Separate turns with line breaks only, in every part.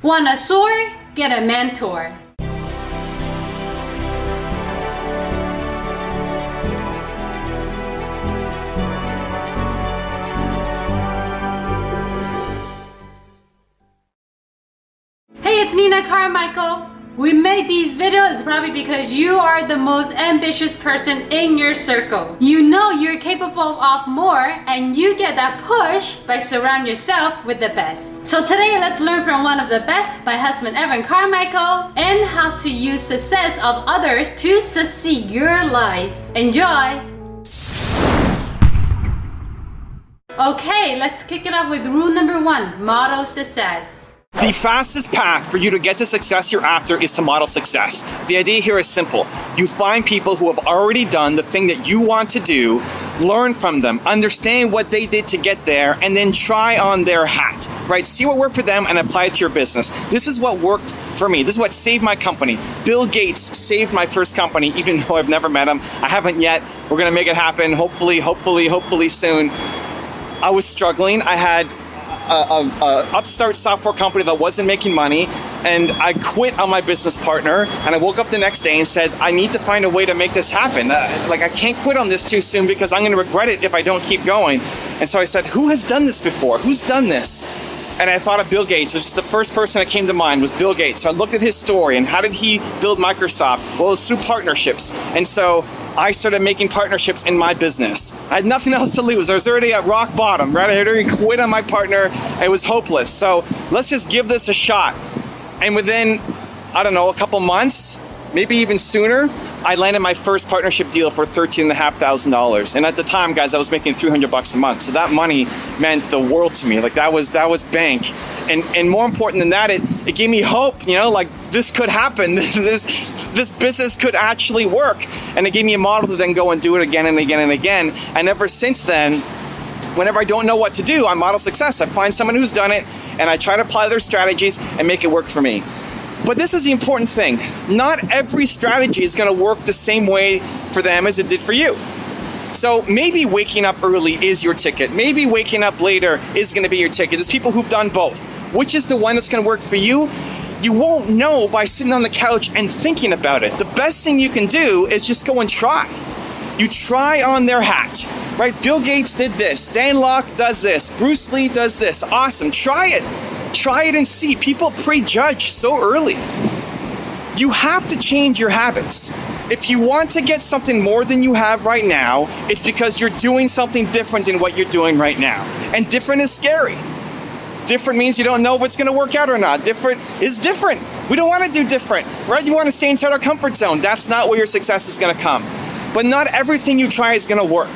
Want a sword? Get a mentor. Hey, it's Nina Carmichael. We made these videos probably because you are the most ambitious person in your circle. You know you're capable of more and you get that push by surrounding yourself with the best. So today let's learn from one of the best, my husband Evan Carmichael, and how to use success of others to succeed your life. Enjoy! Okay, let's kick it off with rule number 1, model success.
The fastest path for you to get the success you're after is to model success. The idea here is simple. You find people who have already done the thing that you want to do, learn from them, understand what they did to get there, and then try on their hat, right? See what worked for them and apply it to your business. This is what worked for me. This is what saved my company. Bill Gates saved my first company, even though I've never met him. I haven't yet. We're gonna make it happen, hopefully soon. I was struggling. I had a upstart software company that wasn't making money, and I quit on my business partner, and I woke up the next day and said, I need to find a way to make this happen. I can't quit on this too soon because I'm going to regret it if I don't keep going. And so I said, who has done this before? Who's done this? And I thought of Bill Gates. It was just the first person that came to mind was Bill Gates. So I looked at his story and how did he build Microsoft? Well, it was through partnerships. And so I started making partnerships in my business. I had nothing else to lose. I was already at rock bottom, right? I had already quit on my partner. It was hopeless. So let's just give this a shot. And within, I don't know, a couple months, maybe even sooner, I landed my first partnership deal for $13,500. And at the time, guys, I was making $300 a month. So that money meant the world to me. Like that was bank. And more important than that, it gave me hope, like this could happen. This business could actually work. And it gave me a model to then go and do it again and again and again. And ever since then, whenever I don't know what to do, I model success. I find someone who's done it and I try to apply their strategies and make it work for me. But this is the important thing. Not every strategy is going to work the same way for them as it did for you. So maybe waking up early is your ticket. Maybe waking up later is going to be your ticket. There's people who've done both. Which is the one that's going to work for you? You won't know by sitting on the couch and thinking about it. The best thing you can do is just go and try. You try on their hat, right? Bill Gates did this. Dan Lok does this. Bruce Lee does this. Awesome. Try it. Try it and see. People prejudge so early. You have to change your habits. If you want to get something more than you have right now, it's because you're doing something different than what you're doing right now. And different is scary. Different means you don't know if it's going to work out or not. Different is different. We don't want to do different, right? You want to stay inside our comfort zone. That's not where your success is going to come. But not everything you try is going to work.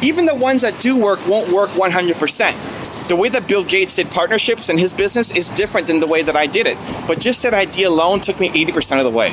Even the ones that do work won't work 100%. The way that Bill Gates did partnerships in his business is different than the way that I did it. But just that idea alone took me 80% of the way.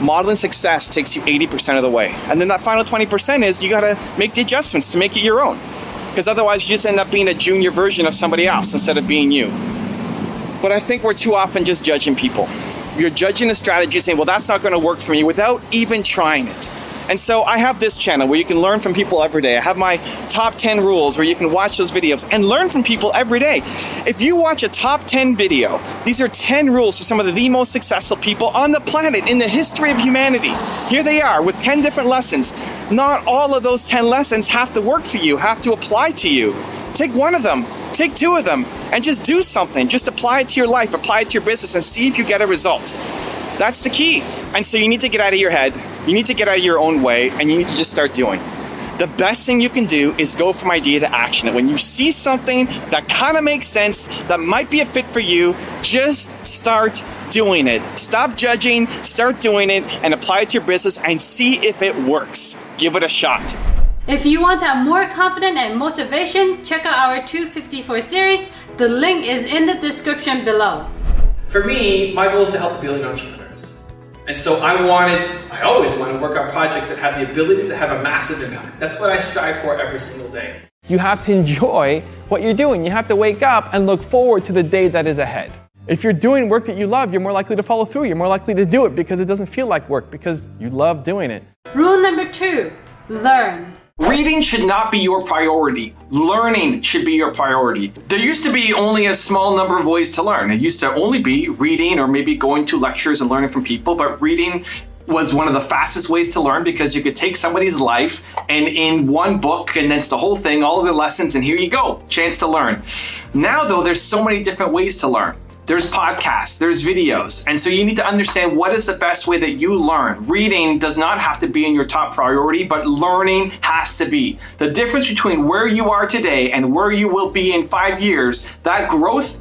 Modeling success takes you 80% of the way. And then that final 20% is you got to make the adjustments to make it your own. Because otherwise you just end up being a junior version of somebody else instead of being you. But I think we're too often just judging people. You're judging a strategy saying, well, that's not going to work for me without even trying it. And so I have this channel where you can learn from people every day. I have my top 10 rules where you can watch those videos and learn from people every day. If you watch a top 10 video, these are 10 rules for some of the most successful people on the planet in the history of humanity. Here they are with 10 different lessons. Not all of those 10 lessons have to work for you, have to apply to you. Take one of them, take two of them, and just do something. Just apply it to your life, apply it to your business, and see if you get a result. That's the key. And so you need to get out of your head, you need to get out of your own way, and you need to just start doing. The best thing you can do is go from idea to action. And when you see something that kind of makes sense, that might be a fit for you, just start doing it. Stop judging, start doing it, and apply it to your business and see if it works. Give it a shot.
If you want to have more confidence and motivation, check out our 254 series. The link is in the description below.
For me, my goal is to help building entrepreneurs. And so I always wanted to work on projects that have the ability to have a massive impact. That's what I strive for every single day.
You have to enjoy what you're doing. You have to wake up and look forward to the day that is ahead. If you're doing work that you love, you're more likely to follow through. You're more likely to do it because it doesn't feel like work, because you love doing it.
Rule number 2, learn.
Reading should not be your priority. Learning should be your priority. There used to be only a small number of ways to learn. It used to only be reading or maybe going to lectures and learning from people, but reading was one of the fastest ways to learn because you could take somebody's life and in one book condense the whole thing, all of the lessons, and here you go, chance to learn. Now though, there's so many different ways to learn. There's podcasts, there's videos, and so you need to understand what is the best way that you learn. Reading does not have to be in your top priority, but learning has to be. The difference between where you are today and where you will be in 5 years, that growth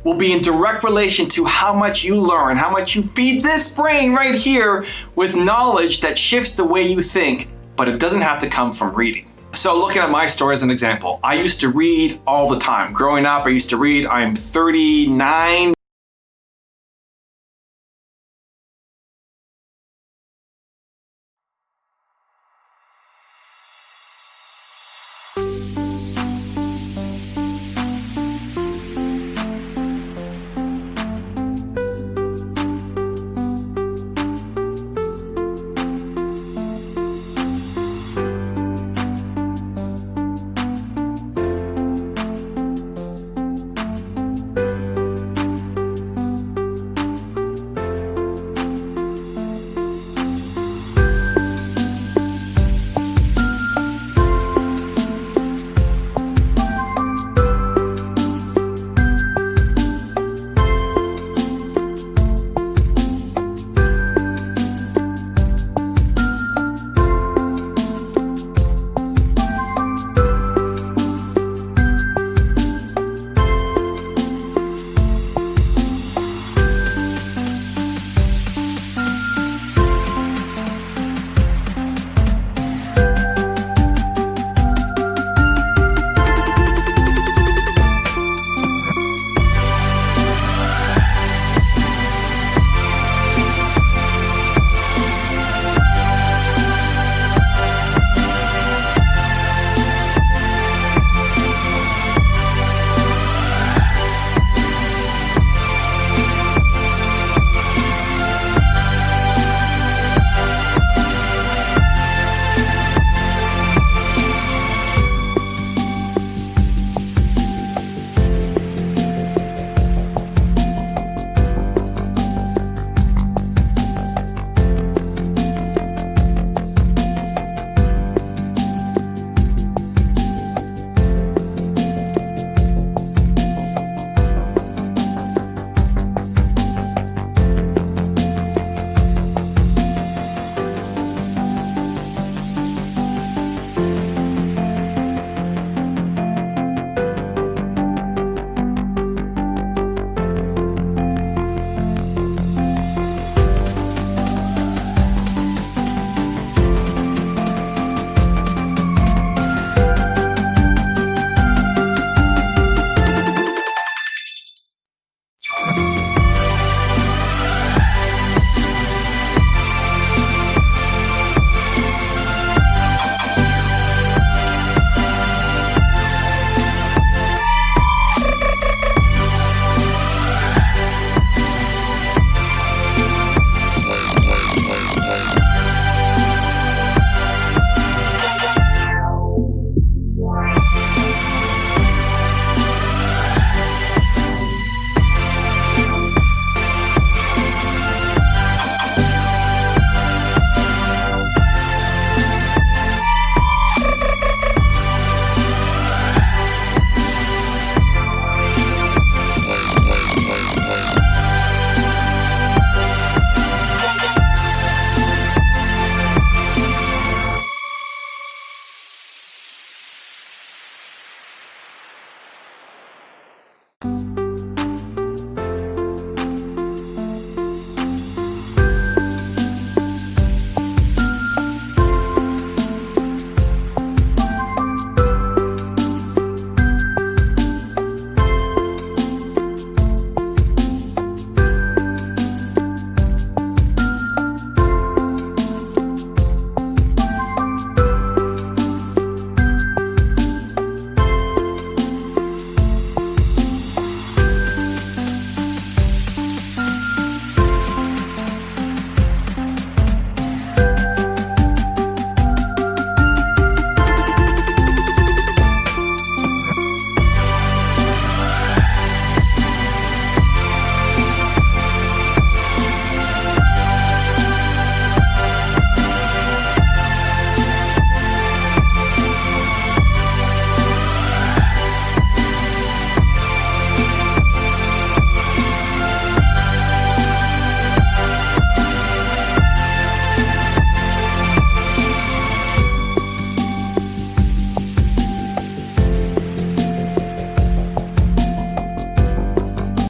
will be in direct relation to how much you learn, how much you feed this brain right here with knowledge that shifts the way you think, but it doesn't have to come from reading. So looking at my story as an example, I used to read all the time. Growing up, I used to read. I'm 39